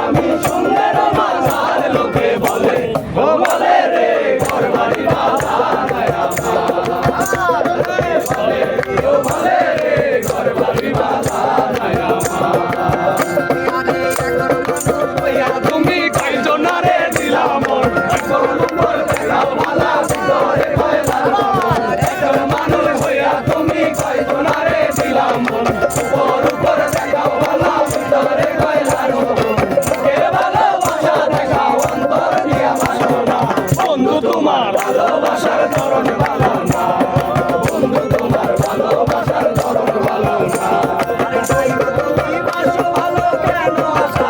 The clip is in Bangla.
আমি সন্ধ্যের মাঝার লোকে বলে ও বলে রে ঘর বাড়ি বাজার বলে রে ঘর বাড়ি বাজার তুমি কয়জনারে দিলাম মন মানুষ হইয়া তুমি কয়জনারে দিলাম মন উপর উপর দেখাও ভালো ভিতরে কয়লার কে ভালোবাসা দেখাও অন্তর দিয়া বাসো না বন্ধু তোমার ভালোবাসার ধরন ভালো না বন্ধু তোমার ভালোবাসার ধরন ভালো না তুমি বাসো ভালো কেন আশা